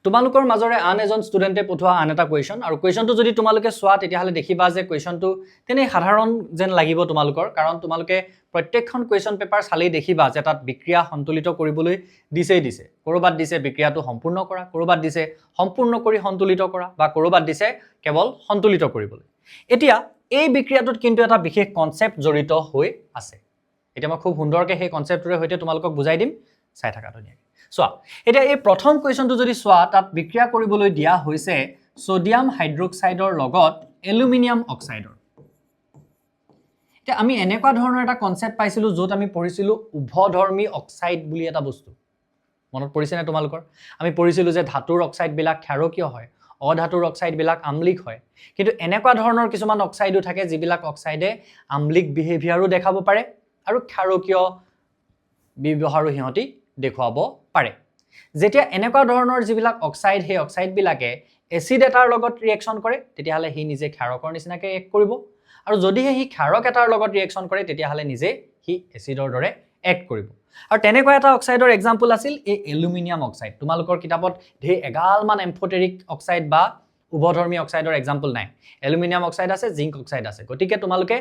তোমালোকৰ মাজৰে আন এজন ষ্টুডেণ্টে পঠোৱা আন এটা কুৱেশ্যন আৰু কুৱেশ্যনটো যদি তোমালোকে চোৱা তেতিয়াহ'লে দেখিবা যে কুৱেশ্যনটো তেনে সাধাৰণ যেন লাগিব তোমালোকৰ কাৰণ তোমালোকে প্ৰত্যেকখন কুৱেশ্যন পেপাৰ চালেই দেখিবা যে তাত বিক্ৰিয়া সন্তুলিত কৰিবলৈ দিছে কৰবাত দিছে বিক্ৰিয়াটো সম্পূৰ্ণ কৰা কৰবাত দিছে সম্পূৰ্ণ কৰি সন্তুলিত কৰা বা কৰবাত দিছে কেৱল সন্তুলিত কৰিবলৈ এতিয়া এই বিক্ৰিয়াটোত কিন্তু এটা বিশেষ কনসেপ্ট জড়িত হৈ আছে এতিয়া মই খুব সুন্দৰকৈ সেই কনসেপ্টটোৰ সৈতে তোমালোকক বুজাই দিম চাই থাকা ধুনীয়াকৈ চোৱা এতিয়া এই প্ৰথম কুৱেশ্যনটো যদি চোৱা তাত বিক্ৰিয়া কৰিবলৈ দিয়া হৈছে সোডিয়াম হাইড্ৰক্সাইডৰ লগত এলুমিনিয়াম অক্সাইডৰ এতিয়া আমি এনেকুৱা ধৰণৰ এটা কনসেপ্ট পাইছিলো য'ত আমি পঢ়িছিলো উভধৰ্মী অক্সাইড বুলি এটা বস্তু মনত পৰিছে নে তোমালোকৰ আমি পঢ়িছিলো যে ধাতুৰ অক্সাইড বিলাক ক্ষাৰকীয় হয় অধাতুৰ অক্সাইড বিলাক আম্লিক হয় কিন্তু এনেকুৱা ধৰণৰ কিছুমান অক্সাইডো থাকে যিবিলাক অক্সাইডে আম্লিক বিহেভিয়াৰো দেখাব পাৰে আৰু ক্ষাৰকীয় ব্যৱহাৰো হিহঁতি দেখুৱাব পাৰে যেতিয়া এনেকুৱা ধৰণৰ যিবিলাক অক্সাইড হে অক্সাইড বিলাকে এসিড এটাৰ লগত ৰিএকচন কৰে তেতিয়াহলে হি নিজে ক্ষাৰকৰ নিচিনাকৈ এক কৰিব আৰু যদিহে হি ক্ষাৰক এটাৰ লগত ৰিএকচন কৰে তেতিয়াহলে নিজে হি এসিডৰ দৰে এক কৰিব আৰু তেনেকুৱা এটা অক্সাইডৰ এক্সাম্পল আছিল এই এলুমিনিয়াম অক্সাইড তোমালোকৰ কিতাপত ধে এগালমান এম্ফোটেৰিক অক্সাইড বা উভধৰ্মী অক্সাইডৰ এক্সাম্পল নাই এলুমিনিয়াম অক্সাইড আছে জিংক অক্সাইড আছে গতিকে তোমালোকে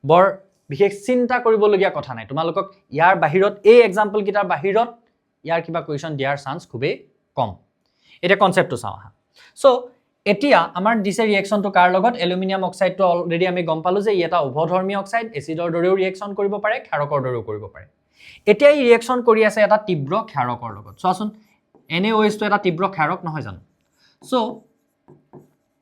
বৰ বিশেষ চিন্তা কৰিবলগীয়া কথা নাই তোমালোকক ইয়াৰ বাহিৰত এই এক্সাম্পল কিটাৰ বাহিৰত ইয়াৰ কিবা কুৱেশ্যন দিয়াৰ চান্স খুবেই কম এটা কনসেপ্টটো চাও হা সো এতিয়া আমাৰ দিছে ৰিএকচনটো কাৰ লগত এলুমিনিয়াম অক্সাইডটো অলৰেডি আমি গম পালো যে এটা উভধৰ্মী অক্সাইড এসিডৰ দৰেও ৰিএকচন কৰিব পাৰে ক্ষাৰকৰ দৰেও কৰিব পাৰে এতিয়া এই ৰিএকচন কৰি আছে এটা তীব্ৰ ক্ষাৰকৰ লগত চোৱাচোন NaOH টো এটা তীব্ৰ ক্ষাৰক নহয় জানো সো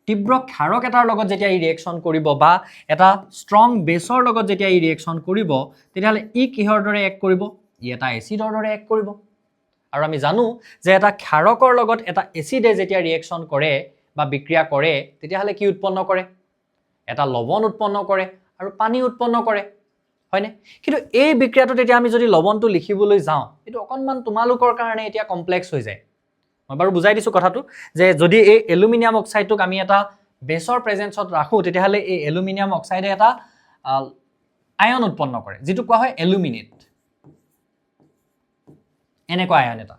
তীব্ৰ ক্ষাৰক এটাৰ লগত যেতিয়া এই ৰিএকচন কৰিব বা এটা ষ্ট্ৰং বেছৰ লগত যেতিয়া এই ৰিএকচন কৰিব তেতিয়াহলে ই কিহৰ দৰে এক কৰিব ই এটা এসিডৰ দৰে এক কৰিব আৰু আমি জানো যে এটা ক্ষাৰকৰ লগত এটা এসিডে যেতিয়া ৰিএকচন কৰে বা বিক্ৰিয়া কৰে তেতিয়াহলে কি উৎপন্ন কৰে এটা লৱণ উৎপন্ন কৰে আৰু পানী উৎপন্ন কৰে হয়নে কিন্তু এই বিক্ৰিয়াটো তেতিয়া আমি যদি লৱণটো লিখিবলৈ যাওঁ এটো অকনমান তোমালোকৰ কাৰণে এতিয়া কমপ্লেক্স হৈ যায় মই বাৰু বুজাই দিছো কথাটো যে যদি এই এলুমিনিয়াম অক্সাইডটোক আমি এটা বেছৰ প্ৰেজেন্সত ৰাখো তেতিয়াহলে এই এলুমিনিয়াম অক্সাইডে এটা আয়ন উৎপন্ন কৰে যেটো কোৱা হয় এলুমিনেট এনেকুৱা আয়ন এটা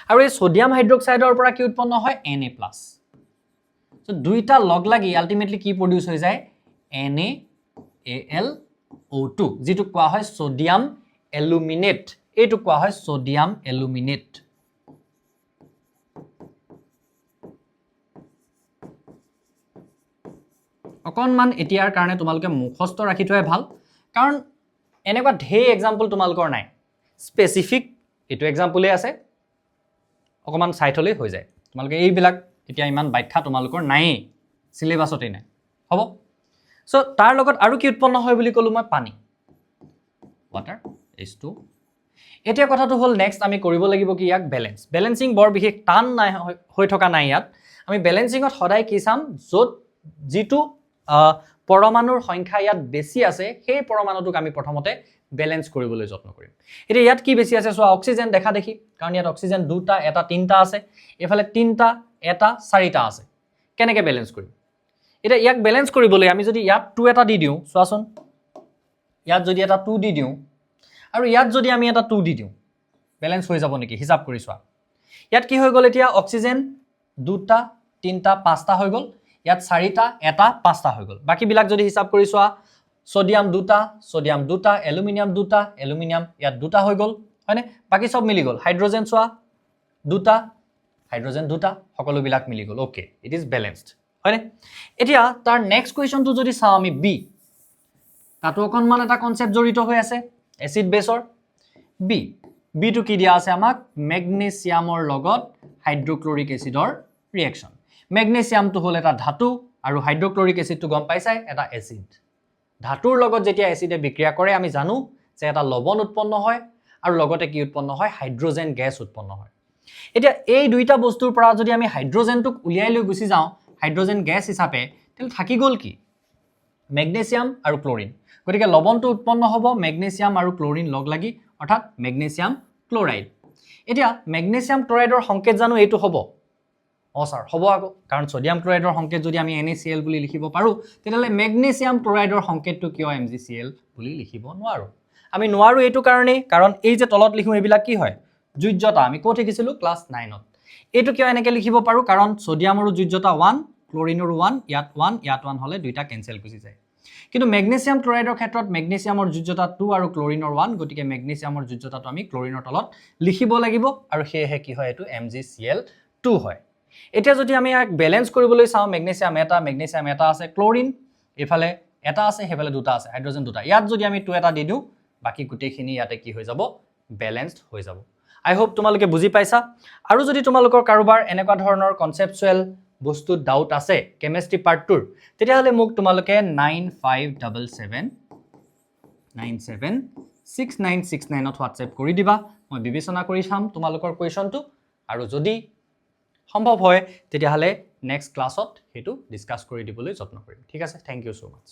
আৰু এই সোডিয়াম হাইড্ৰক্সাইডৰ পৰা কি উৎপন্ন হয় Na+ সো দুইটা লগ লাগি আলটিমেটলি কি প্ৰডিউস হৈ যায় NaAlO2 যেটো কোৱা হয় সোডিয়াম এলুমিনেট এইটো কোৱা হয় সোডিয়াম এলুমিনেট অকনমান এতিয়াৰ কাৰণে তোমালোকে মুখস্থ ৰাখি থোৱাই ভাল কাৰণ এনেকুৱা ধে এক্সাম্পল তোমালোকৰ নাই স্পেসিফিক এটো এক্সাম্পলে আছে অকমান সাইটলে হৈ যায় তোমালোকে এইবিলাক এতিয়া ইমান ব্যাখ্যা তোমালোকৰ নাই সিলেবাসতে নাই হ'ব সো তাৰ লগত আৰু কি উৎপন্ন হয় বুলি কলো মই পানী ওয়াটাৰ H2 এতিয়া কথাটো হল নেক্সট আমি কৰিব লাগিব কি ইয়াক ব্যালেন্সিং বৰ বিশেষ টান নাই হৈ থকা নাই ইয়াত আমি ব্যালেন্সিংত সদায় কি চাম যত জিটো পৰমাণুৰ সংখ্যা ইয়াত বেছি আছে সেই পৰমাণুটোক আমি প্ৰথমতে ব্যালেন্স কৰিবলৈ যত্ন কৰিম এতিয়া ইয়াত কি বেছি আছে সো অক্সিজেন দেখা দেখি কাৰণ ইয়াত অক্সিজেন দুটা এটা তিনটা আছে এফালে তিনটা এটা চাৰিটা আছে কেনেকৈ ব্যালেন্স কৰিম এটা ইয়াক ব্যালেন্স কৰিবলৈ আমি যদি ইয়াত 2 এটা দি দিও চোৱাচোন ইয়াত যদি এটা 2 দি দিও আৰু ইয়াত যদি আমি এটা 2 দি দিও ব্যালেন্স হৈ যাব নেকি হিসাব কৰি চোৱা ইয়াত কি হৈ গল এতিয়া অক্সিজেন দুটা তিনটা পাঁচটা হৈ গল ইয়াত চাৰিটা এটা পাঁচটা হৈ গল বাকি বিলাক যদি হিসাব কৰি চোৱা সোডিয়াম দুটা এলুমিনিয়াম দুটা এলুমিনিয়াম ইয়াত দুটা হৈ গল হয়নে বাকি সব মিলি গল হাইড্ৰোজেন চোৱা দুটা হাইড্ৰোজেন দুটা সকলো বিলাক মিলি গল ওকে ইট ইজ ব্যালেন্সড হয়নে এতিয়া তাৰ নেক্সট কোৱেশ্চনটো যদি চাও আমি বি তাতো অকনমান এটা কনসেপ্ট জড়িত হৈ আছে এসিড বেছৰ বি টু কি দিয়া আছে আমাক ম্যাগনেসিয়ামৰ লগত হাইড্ৰোক্লোৰিক এসিডৰ ৰিএকচন ম্যাগনেসিয়ামটো হল এটা ধাতু আৰু হাইড্ৰোক্লোৰিক এসিডটো গম পাইছাই এটা এসিড ধাতুৰ লগত যেতিয়া এসিডে বিক্ৰিয়া কৰে আমি জানো যে এটা লৱণ উৎপন্ন হয় আৰু লগতে কি উৎপন্ন হয় হাইড্ৰোজেন গ্যাস উৎপন্ন হয় এতিয়া এই দুইটা বস্তুৰ পৰা যদি আমি হাইড্ৰোজেনটোক উলিয়াই লৈ গুছি যাওঁ হাইড্ৰোজেন গ্যাস হিচাপে তেল থাকি গল কি ম্যাগনেসিয়াম আৰু ক্লোৰিন গতিকে লৱণটো উৎপন্ন হ'ব ম্যাগনেসিয়াম আৰু ক্লোৰিন লগ লাগি অৰ্থাৎ ম্যাগনেসিয়াম ক্লোৰাইড এতিয়া ম্যাগনেসিয়াম ক্লোৰাইডৰ সংকেত জানো এইটো হ'ব স্যাৰ হ'ব আকৌ কাৰণ সোডিয়াম ক্লোৰাইডৰ সংকেত যদি আমি NaCl বুলি লিখিব পাৰো তেতিয়ালে ম্যাগনেসিয়াম ক্লোৰাইডৰ সংকেতটো কিয় MgCl বুলি লিখিব নোৱাৰো আমি নোৱাৰো এইটো কাৰণে কাৰণ এই যে তলত লিখো এইবিলাক কি হয় যোজ্যতা আমি কোত শিকিছিলো ক্লাস 9ত এইটো কিয় এনেকৈ লিখিব পাৰোঁ কাৰণ ছ'ডিয়ামৰো যোজ্যতা 1 ক্লৰিনৰো 1 ইয়াত 1 হ'লে দুইটা কেঞ্চেল গুচি যায় কিন্তু মেগনেছিয়াম ক্লৰাইডৰ ক্ষেত্ৰত মেগনেছিয়ামৰ যোজ্যতা 2 আৰু ক্লৰিনৰ 1 গতিকে মেগনেছিয়ামৰ যোজ্যতাটো আমি ক্লৰিনৰ তলত লিখিব লাগিব আৰু সেয়েহে কি হয় এইটো MgCl2 হয় এতিয়া যদি আমি ইয়াক বেলেন্স কৰিবলৈ চাওঁ মেগনেছিয়াম এটা আছে ক্লৰিন এফালে এটা আছে হেফালে দুটা আছে হাইড্ৰজেন দুটা ইয়াত যদি আমি 2 এটা দি দিওঁ বাকি গুটেখিনি ইয়াতে কি হৈ যাব বেলেন্সড হৈ যাব আই হোপ তোমালোকে বুজি পাইছা আৰু যদি তোমালোকৰ কাৰোবাৰ এনেকুৱা ধৰণৰ কনসেপচুৱেল বস্তুত ডাউট আছে কেমিষ্ট্ৰি পাৰ্ট 2 তেতিয়াহলে মোক তোমালোকে 9577976969 ত হোৱাটসএপ কৰি দিবা মই বিবেচনা কৰি চাম তোমালোকৰ কোৱেশ্চনটো আৰু যদি সম্ভৱ হয় তেতিয়াহলে নেক্সট ক্লাছত হেতু ডিসকাস কৰি দিবলৈ যত্ন কৰিম ঠিক আছে থ্যাংক ইউ সো মাচ